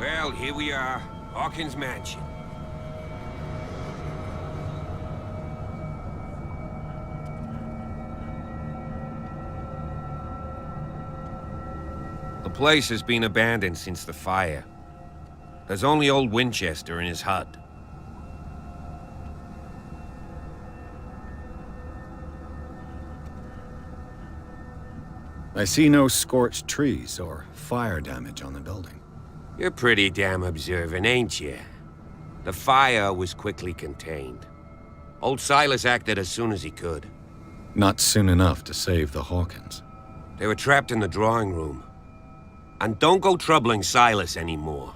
Well, here we are. Hawkins Mansion. The place has been abandoned since the fire. There's only old Winchester in his hut. I see no scorched trees or fire damage on the building. You're pretty damn observant, ain't you? The fire was quickly contained. Old Silas acted as soon as he could. Not soon enough to save the Hawkins. They were trapped in the drawing room. And don't go troubling Silas anymore.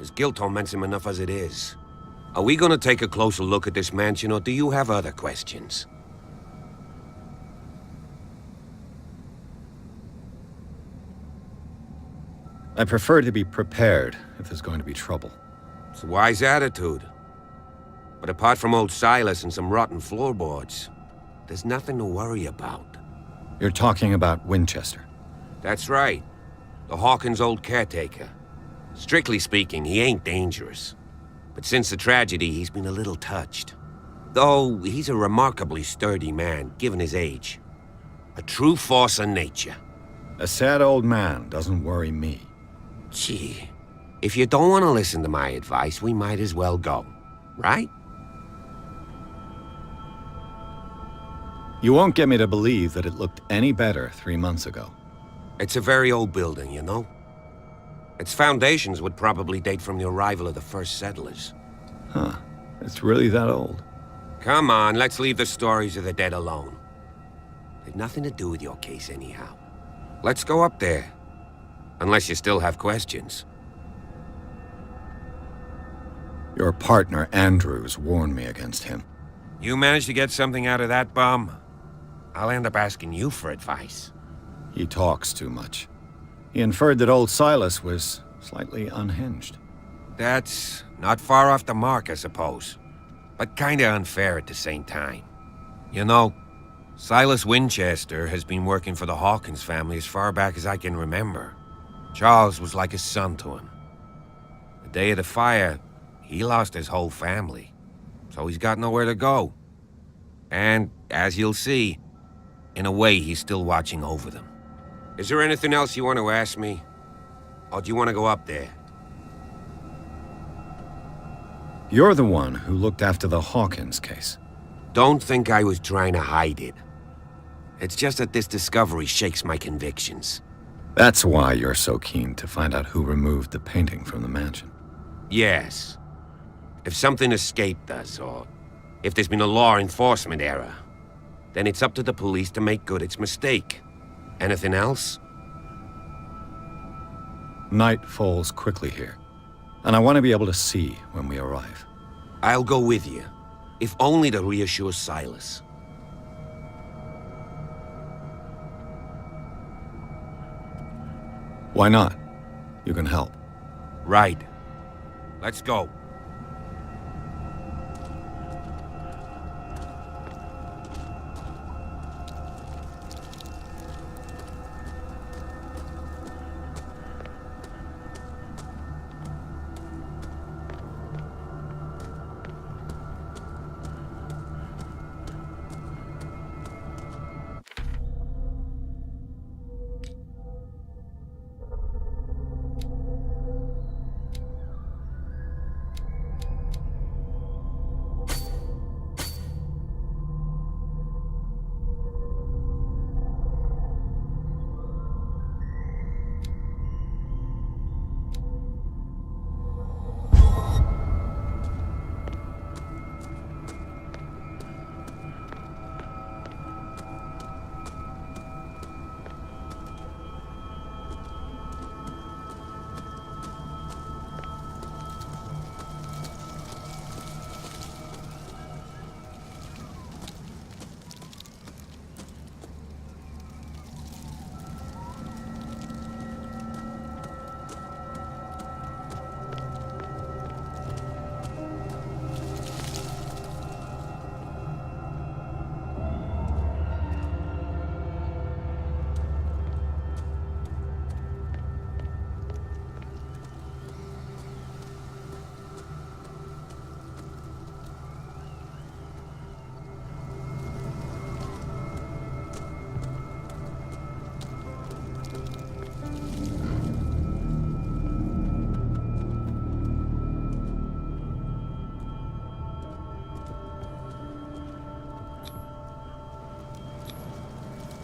His guilt torments him enough as it is. Are we gonna take a closer look at this mansion, or do you have other questions? I prefer to be prepared if there's going to be trouble. It's a wise attitude. But apart from old Silas and some rotten floorboards, there's nothing to worry about. You're talking about Winchester. That's right. The Hawkins' old caretaker. Strictly speaking, he ain't dangerous. But since the tragedy, he's been a little touched. Though, he's a remarkably sturdy man, given his age. A true force of nature. A sad old man doesn't worry me. Gee, if you don't want to listen to my advice, we might as well go, right? You won't get me to believe that it looked any better 3 months ago. It's a very old building, you know? Its foundations would probably date from the arrival of the first settlers. Huh. It's really that old. Come on, let's leave the stories of the dead alone. They've nothing to do with your case anyhow. Let's go up there. Unless you still have questions. Your partner, Andrews, warned me against him. You managed to get something out of that bum? I'll end up asking you for advice. He talks too much. He inferred that old Silas was slightly unhinged. That's not far off the mark, I suppose. But kinda unfair at the same time. You know, Silas Winchester has been working for the Hawkins family as far back as I can remember. Charles was like a son to him. The day of the fire, he lost his whole family. So he's got nowhere to go. And, as you'll see, in a way he's still watching over them. Is there anything else you want to ask me? Or do you want to go up there? You're the one who looked after the Hawkins case. Don't think I was trying to hide it. It's just that this discovery shakes my convictions. That's why you're so keen to find out who removed the painting from the mansion. Yes. If something escaped us, or if there's been a law enforcement error, then it's up to the police to make good its mistake. Anything else? Night falls quickly here, and I want to be able to see when we arrive. I'll go with you, if only to reassure Silas. Why not? You can help. Right. Let's go.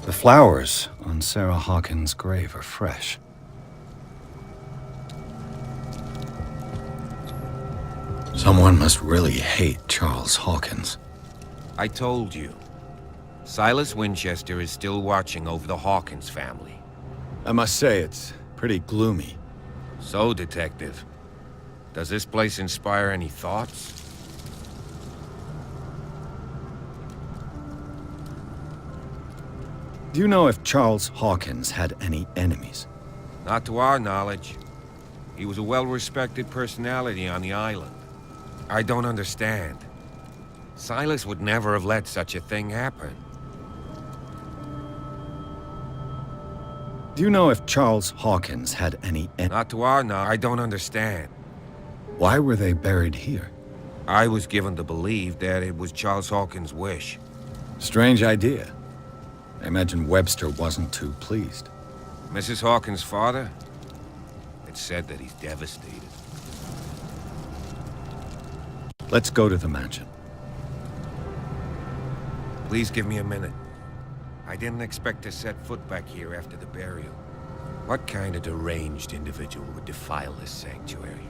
The flowers on Sarah Hawkins' grave are fresh. Someone must really hate Charles Hawkins. I told you. Silas Winchester is still watching over the Hawkins family. I must say, it's pretty gloomy. So, Detective, does this place inspire any thoughts? Do you know if Charles Hawkins had any enemies? Not to our knowledge. He was a well-respected personality on the island. I don't understand. Silas would never have let such a thing happen. Do you know if Charles Hawkins had any Not to our knowledge. I don't understand. Why were they buried here? I was given to believe that it was Charles Hawkins' wish. Strange idea. I imagine Webster wasn't too pleased. Mrs. Hawkins' father? It's said that he's devastated. Let's go to the mansion. Please give me a minute. I didn't expect to set foot back here after the burial. What kind of deranged individual would defile this sanctuary?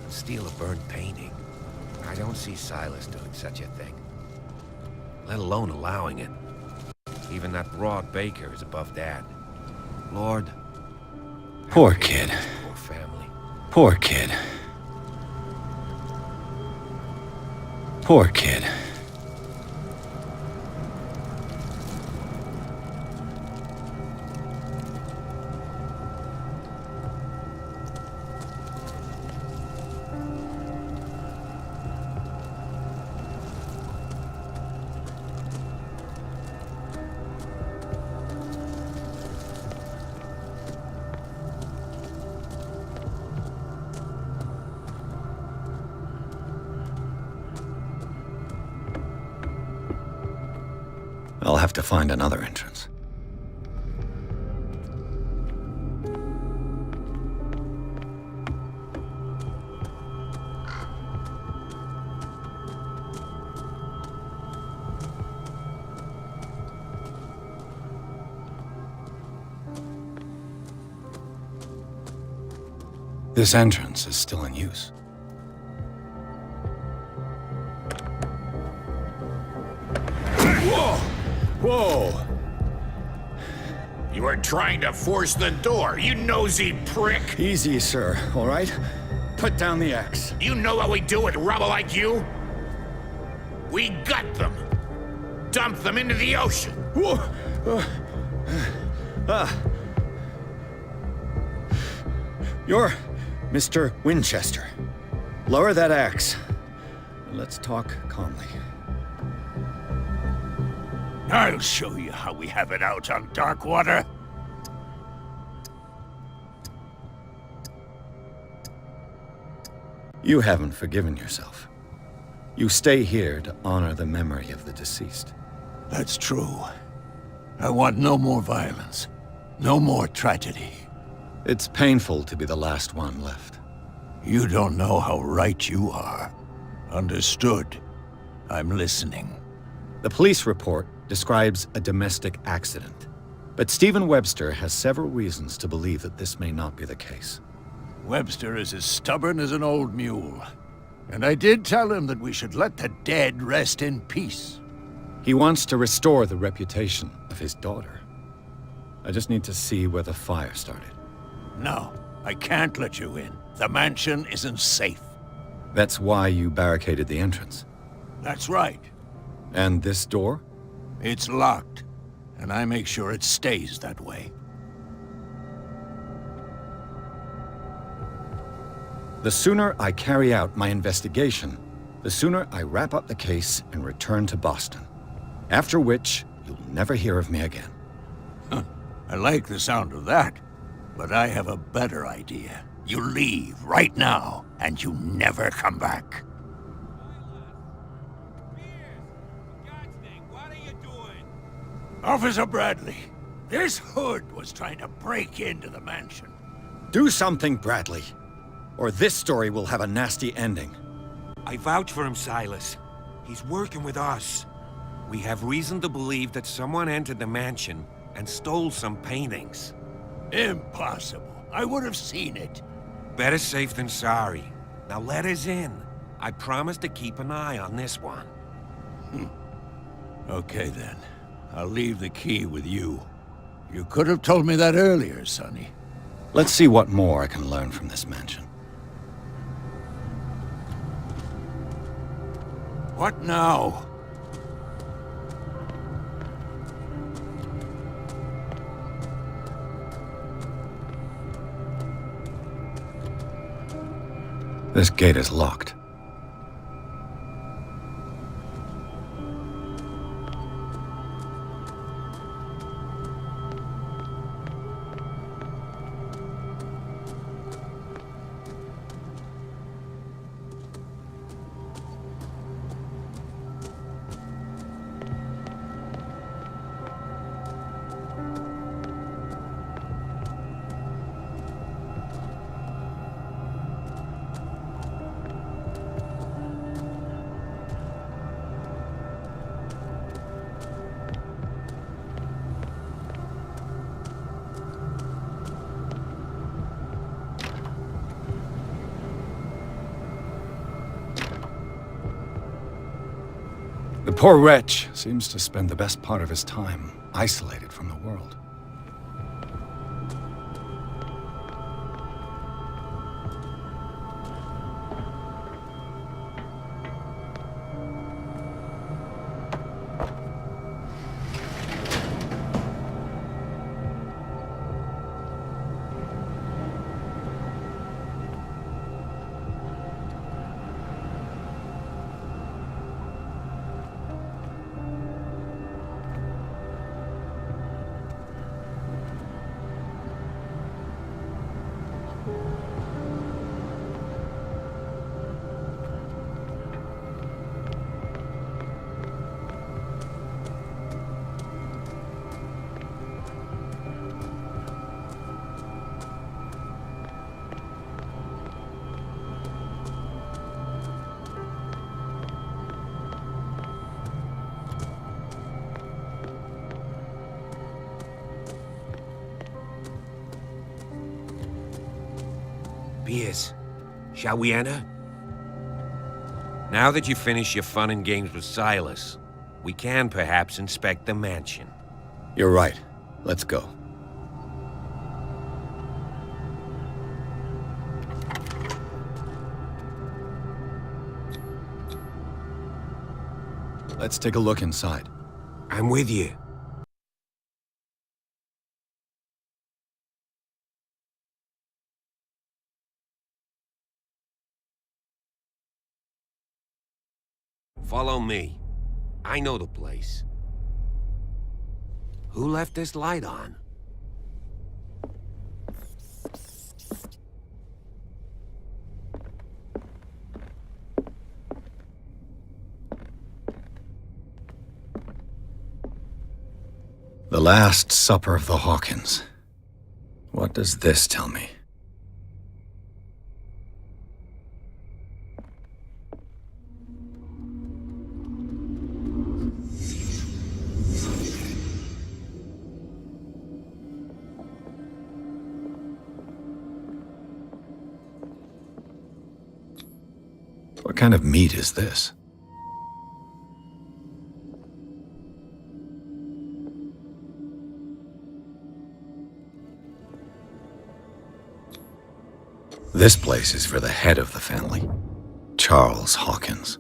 Steal a burnt painting? I don't see Silas doing such a thing. Let alone allowing it. Even that broad baker is above that. Lord. Poor kid. Poor family. Poor kid. Poor kid. I'll have to find another entrance. This entrance is still in use. Whoa! You were trying to force the door, you nosy prick! Easy, sir, all right? Put down the axe. You know what we do with rubble like you? We gut them. Dump them into the ocean. Whoa! You're Mr. Winchester. Lower that axe. Let's talk calmly. I'll show you how we have it out on Darkwater. You haven't forgiven yourself. You stay here to honor the memory of the deceased. That's true. I want no more violence. No more tragedy. It's painful to be the last one left. You don't know how right you are. Understood. I'm listening. The police report describes a domestic accident, but Stephen Webster has several reasons to believe that this may not be the case. Webster is as stubborn as an old mule. And I did tell him that we should let the dead rest in peace. He wants to restore the reputation of his daughter. I just need to see where the fire started. No, I can't let you in. The mansion isn't safe. That's why you barricaded the entrance. That's right. And this door? It's locked, and I make sure it stays that way. The sooner I carry out my investigation, the sooner I wrap up the case and return to Boston. After which, you'll never hear of me again. I like the sound of that, but I have a better idea. You leave right now, and you never come back. Officer Bradley, this hood was trying to break into the mansion. Do something, Bradley, or this story will have a nasty ending. I vouch for him, Silas. He's working with us. We have reason to believe that someone entered the mansion and stole some paintings. Impossible. I would have seen it. Better safe than sorry. Now let us in. I promise to keep an eye on this one. Okay then. I'll leave the key with you. You could have told me that earlier, Sonny. Let's see what more I can learn from this mansion. What now? This gate is locked. The poor wretch seems to spend the best part of his time isolated from the world. Piers, shall we enter? Now that you've finished your fun and games with Silas, we can perhaps inspect the mansion. You're right. Let's go. Let's take a look inside. I'm with you. Follow me. I know the place. Who left this light on? The Last Supper of the Hawkins. What does this tell me? What kind of meat is this? This place is for the head of the family, Charles Hawkins.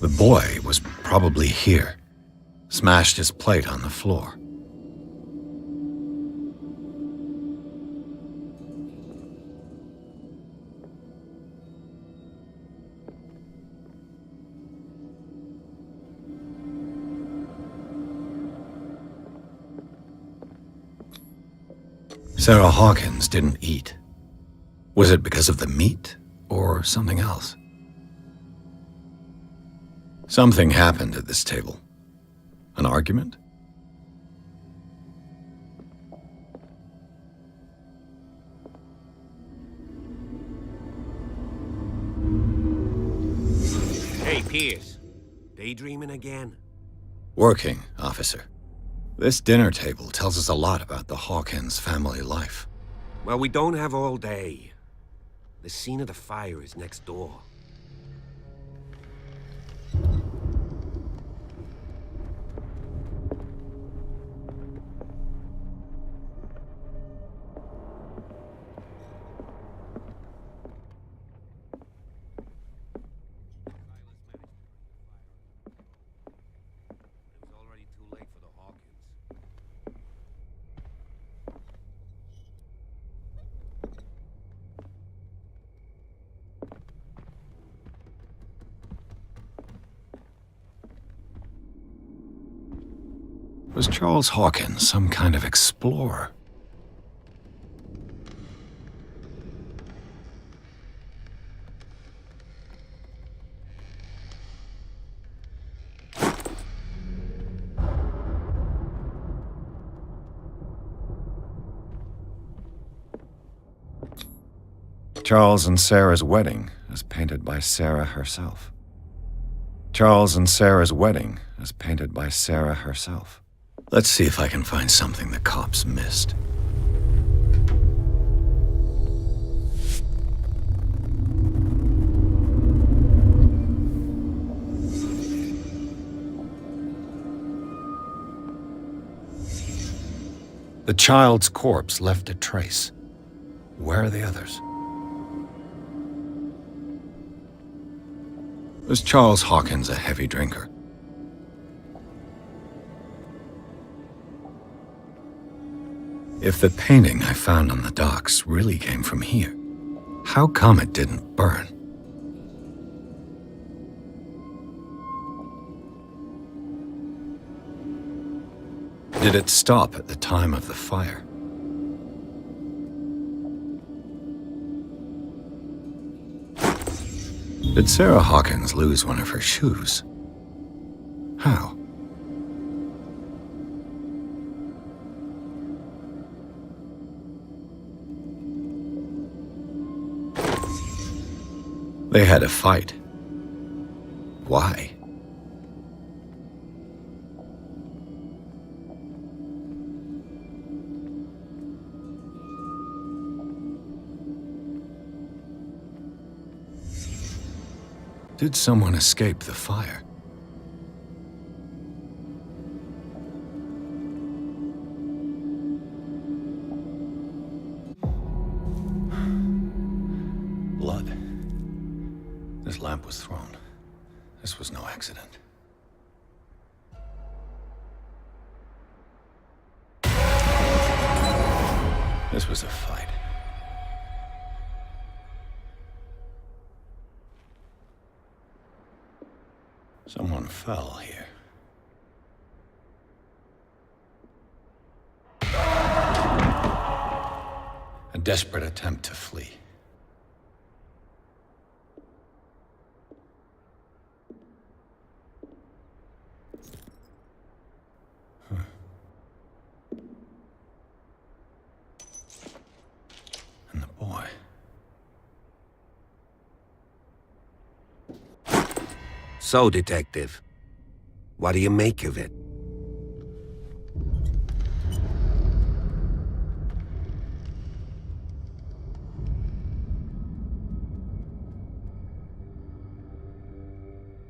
The boy was probably here. Smashed his plate on the floor. Sarah Hawkins didn't eat. Was it because of the meat, or something else? Something happened at this table. An argument? Hey, Pierce. Daydreaming again? Working, officer. This dinner table tells us a lot about the Hawkins family life. Well, we don't have all day. The scene of the fire is next door. It was already too late for the Hawkins. Was Charles Hawkins some kind of explorer? Charles and Sarah's wedding, as painted by Sarah herself. Charles and Sarah's wedding, as painted by Sarah herself. Let's see if I can find something the cops missed. The child's corpse left a trace. Where are the others? Was Charles Hawkins a heavy drinker? If the painting I found on the docks really came from here, how come it didn't burn? Did it stop at the time of the fire? Did Sarah Hawkins lose one of her shoes? How? They had a fight. Why? Did someone escape the fire? Blood. This lamp was thrown. This was no accident. This was a fight. Someone fell here. A desperate attempt to flee. And the boy. So, Detective, what do you make of it?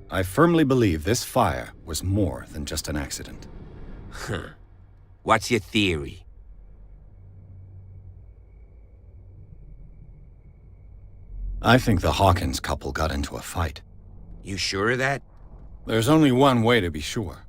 I firmly believe this fire was more than just an accident. Huh. What's your theory? I think the Hawkins couple got into a fight. You sure of that? There's only one way to be sure.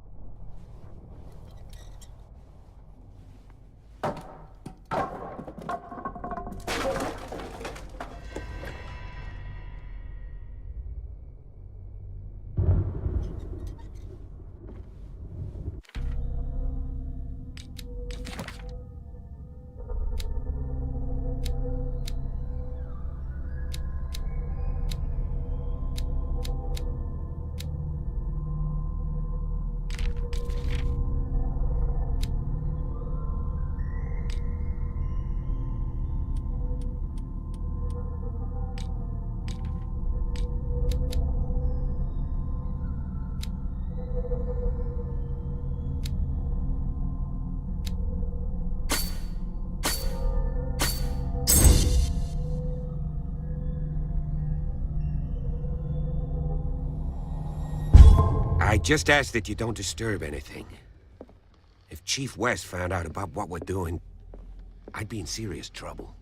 I just ask that you don't disturb anything. If Chief West found out about what we're doing, I'd be in serious trouble.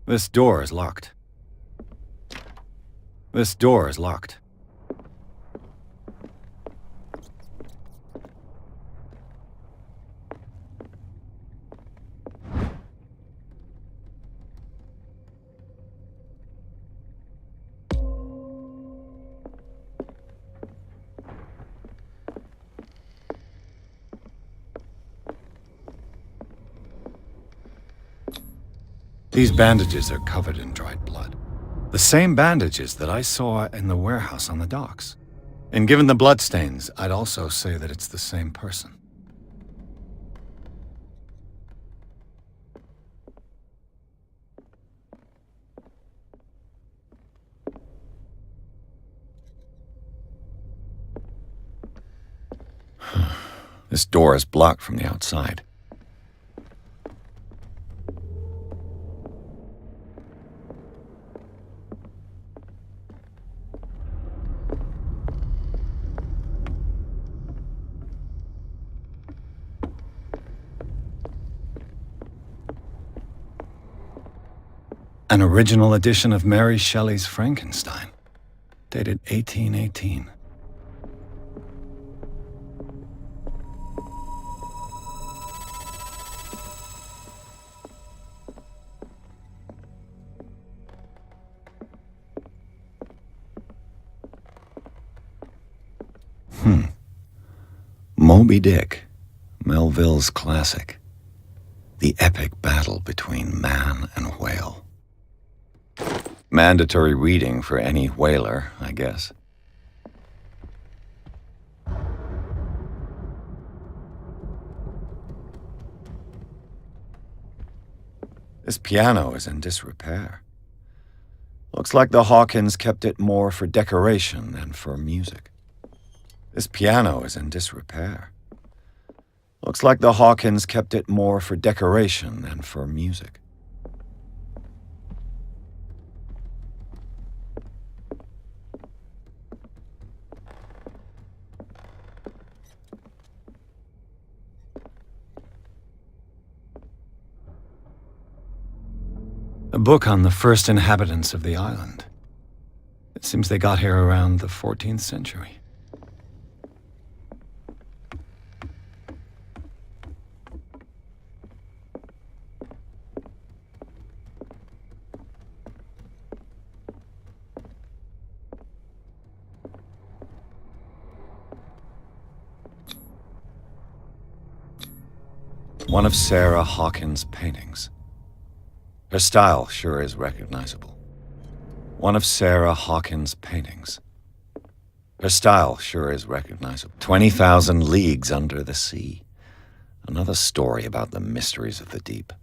This door is locked. This door is locked. These bandages are covered in dried blood. The same bandages that I saw in the warehouse on the docks. And given the bloodstains, I'd also say that it's the same person. This door is blocked from the outside. An original edition of Mary Shelley's Frankenstein, dated 1818. Moby Dick, Melville's classic. The epic battle between man and whale. Mandatory reading for any whaler, I guess. This piano is in disrepair. Looks like the Hawkins kept it more for decoration than for music. This piano is in disrepair. Looks like the Hawkins kept it more for decoration than for music. A book on the first inhabitants of the island. It seems they got here around the 14th century. One of Sarah Hawkins' paintings. Her style sure is recognizable. One of Sarah Hawkins' paintings. Her style sure is recognizable. 20,000 Leagues Under the Sea. Another story about the mysteries of the deep.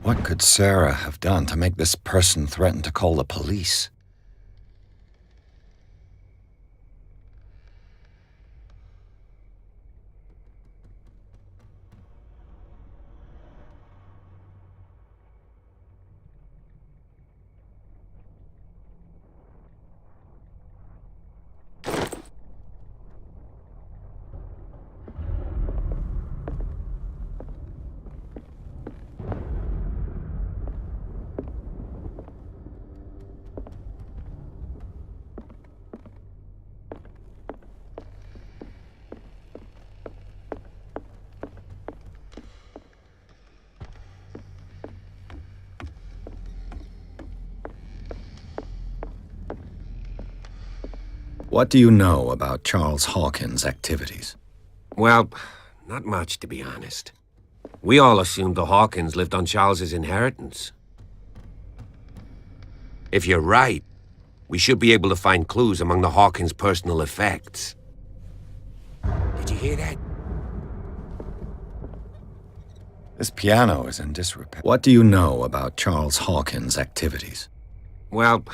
What could Sarah have done to make this person threaten to call the police? What do you know about Charles Hawkins' activities? Well, not much, to be honest. We all assumed the Hawkins lived on Charles's inheritance. If you're right, we should be able to find clues among the Hawkins' personal effects. Did you hear that? This piano is in disrepair. What do you know about Charles Hawkins' activities? Well,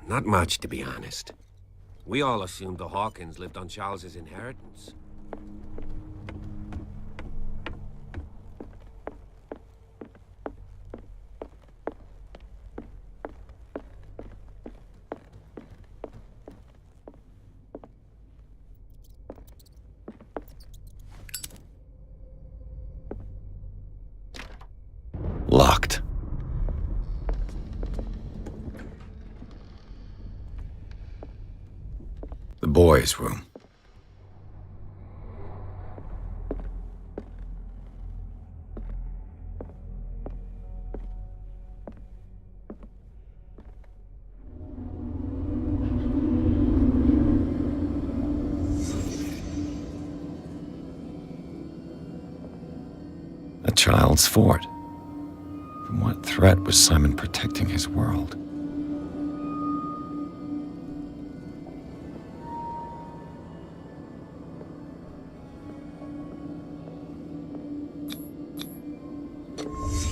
not much, to be honest. We all assumed the Hawkins lived on Charles's inheritance. Locked. The boys' room. A child's fort. From what threat was Simon protecting his world?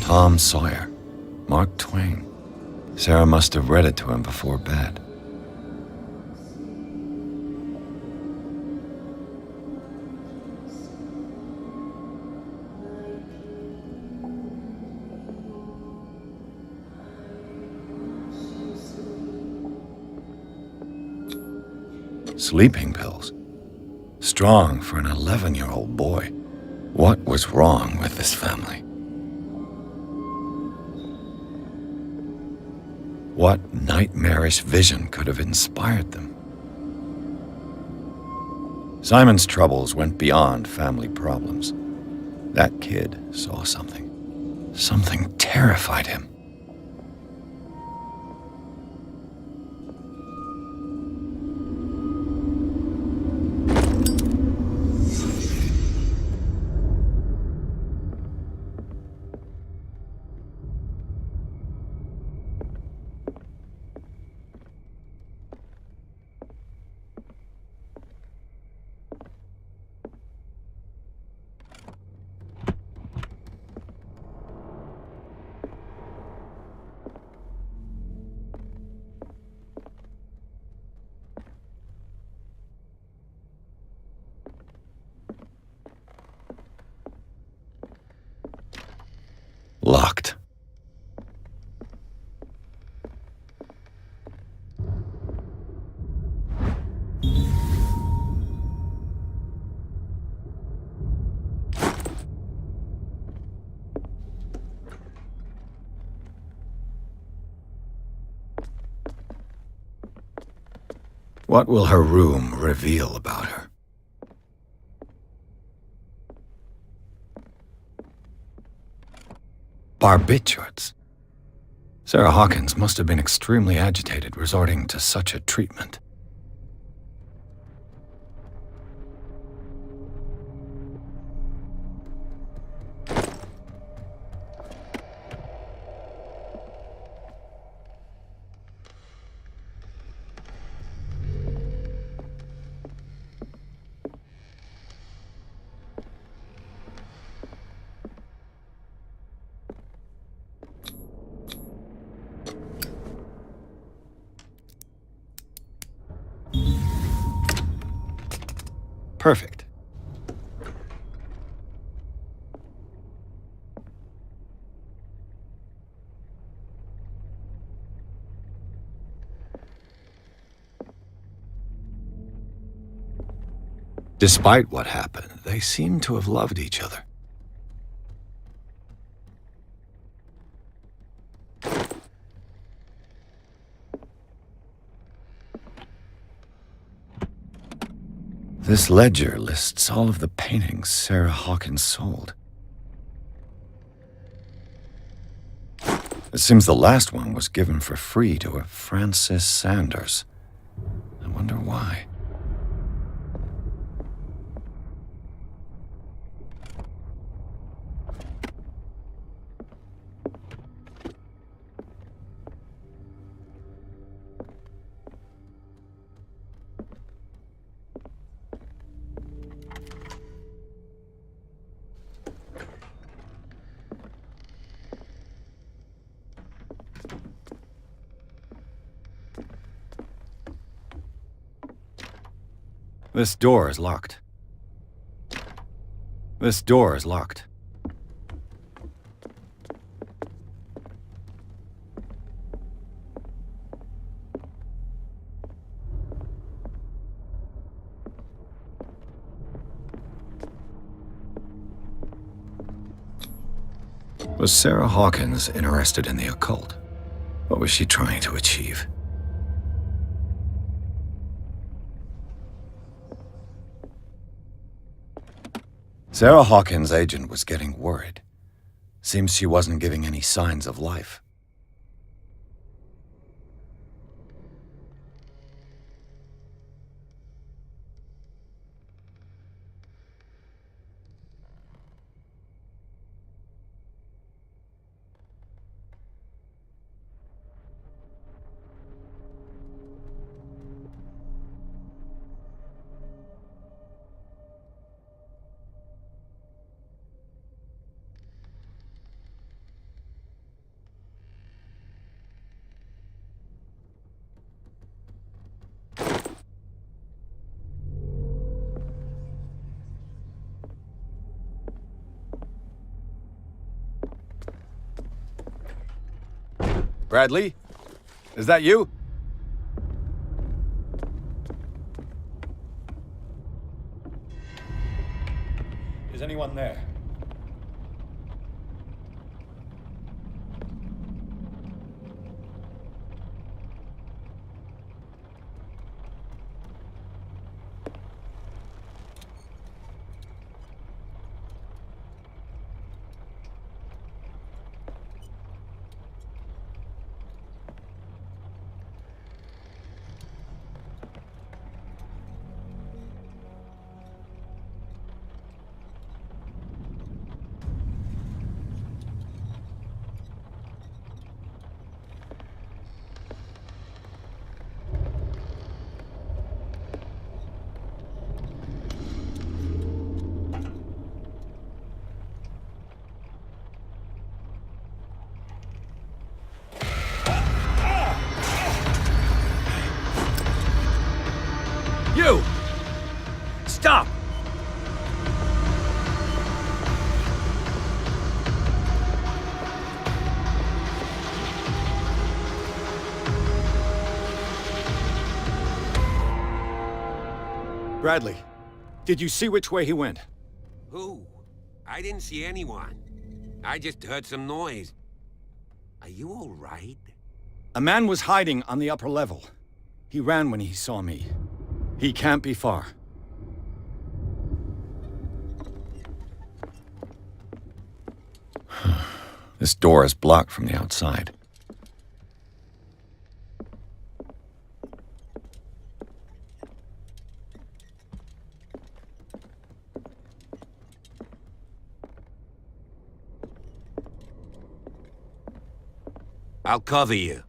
Tom Sawyer, Mark Twain. Sarah must have read it to him before bed. Sleeping pills. Strong for an 11-year-old boy. What was wrong with this family? What nightmarish vision could have inspired them? Simon's troubles went beyond family problems. That kid saw something. Something terrified him. Locked. What will her room reveal about her? Barbiturates. Sarah Hawkins must have been extremely agitated resorting to such a treatment. Perfect. Despite what happened, they seem to have loved each other. This ledger lists all of the paintings Sarah Hawkins sold. It seems the last one was given for free to a Francis Sanders. I wonder why. This door is locked. This door is locked. Was Sarah Hawkins interested in the occult? What was she trying to achieve? Sarah Hawkins' agent was getting worried. Seems she wasn't giving any signs of life. Bradley? Is that you? Is anyone there? You! Stop! Bradley, did you see which way he went? Who? I didn't see anyone. I just heard some noise. Are you all right? A man was hiding on the upper level. He ran when he saw me. He can't be far. This door is blocked from the outside. I'll cover you.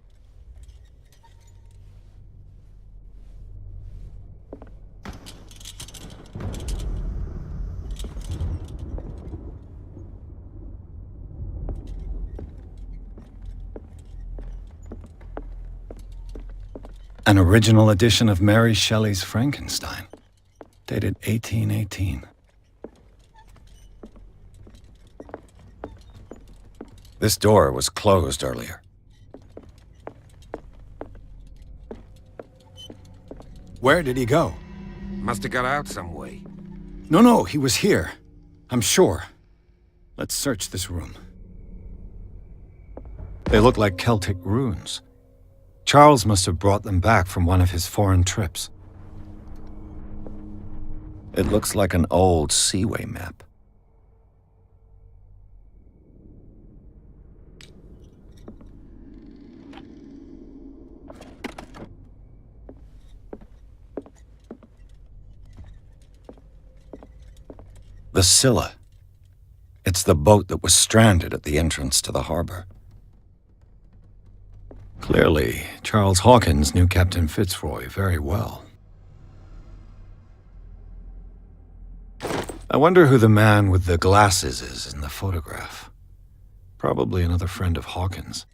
An original edition of Mary Shelley's Frankenstein, dated 1818. This door was closed earlier. Where did he go? Must have got out some way. No, he was here. I'm sure. Let's search this room. They look like Celtic runes. Charles must have brought them back from one of his foreign trips. It looks like an old seaway map. The Scylla. It's the boat that was stranded at the entrance to the harbor. Clearly, Charles Hawkins knew Captain Fitzroy very well. I wonder who the man with the glasses is in the photograph. Probably another friend of Hawkins.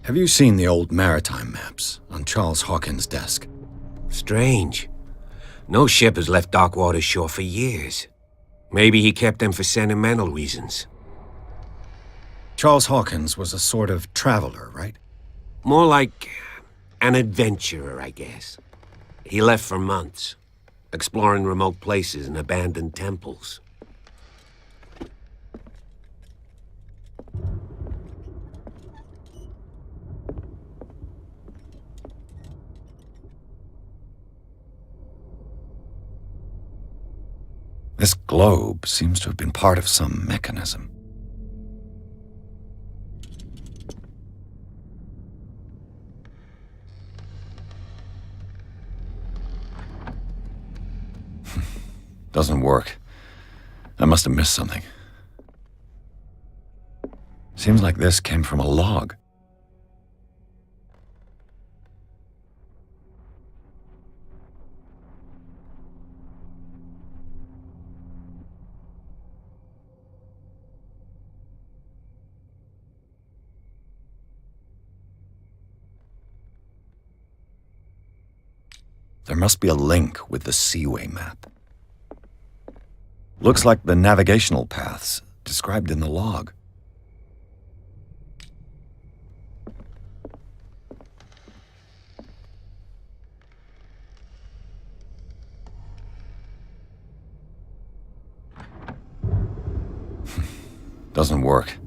Have you seen the old maritime maps on Charles Hawkins' desk? Strange. No ship has left Darkwater's shore for years. Maybe he kept them for sentimental reasons. Charles Hawkins was a sort of traveler, right? More like an adventurer, I guess. He left for months, exploring remote places and abandoned temples. This globe seems to have been part of some mechanism. Doesn't work. I must have missed something. Seems like this came from a log. There must be a link with the Seaway map. Looks like the navigational paths described in the log. Doesn't work.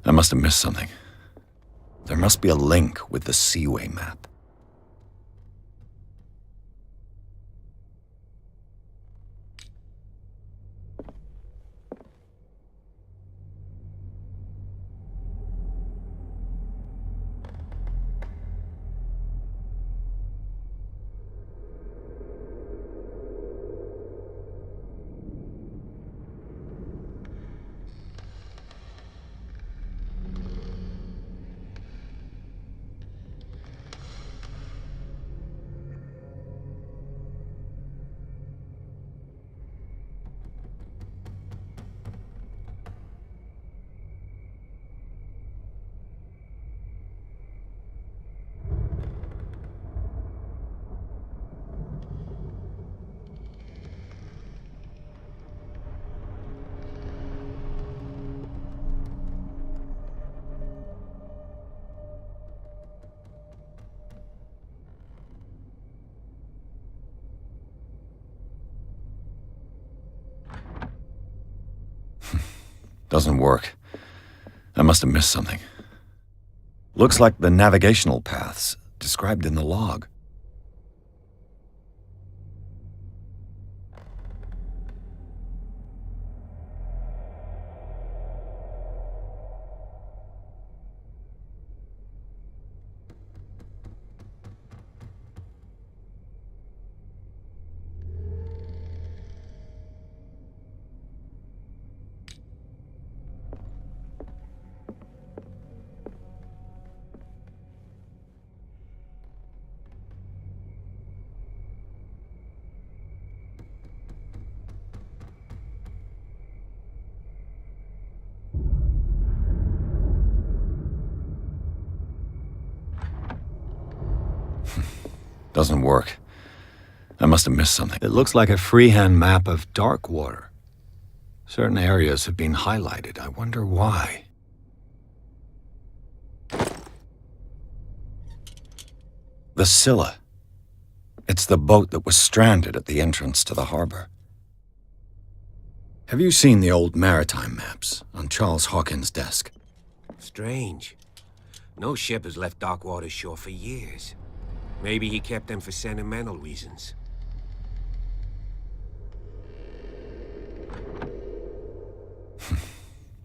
I must have missed something. There must be a link with the Seaway map. Doesn't work. I must have missed something. Looks like the navigational paths described in the log. Doesn't work. I must have missed something. It looks like a freehand map of Darkwater. Certain areas have been highlighted. I wonder why. The Scylla. It's the boat that was stranded at the entrance to the harbor. Have you seen the old maritime maps on Charles Hawkins' desk? Strange. No ship has left Darkwater's shore for years. Maybe he kept them for sentimental reasons.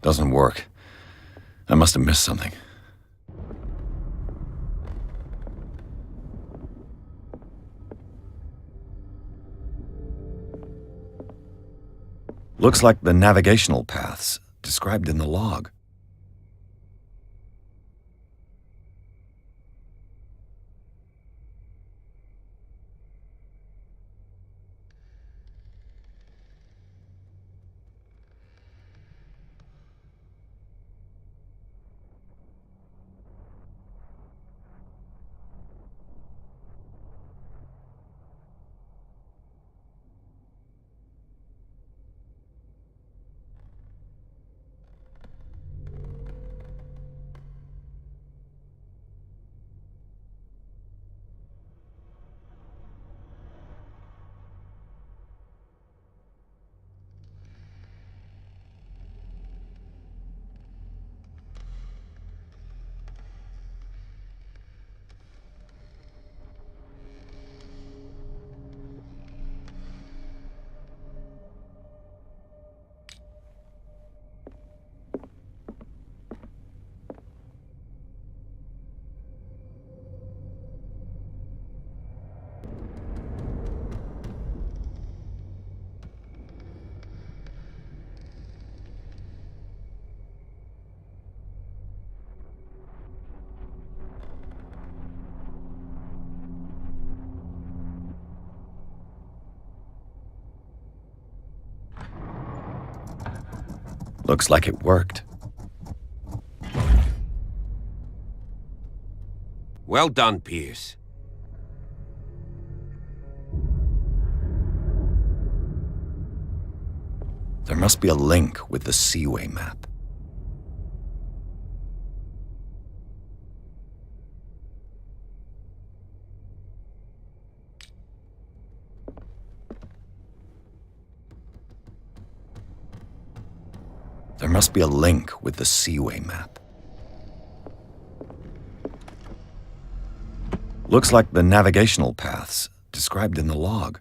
Doesn't work. I must have missed something. Looks like the navigational paths described in the log. Looks like it worked. Well done, Pierce. There must be a link with the Seaway map. There must be a link with the Seaway map. Looks like the navigational paths described in the log.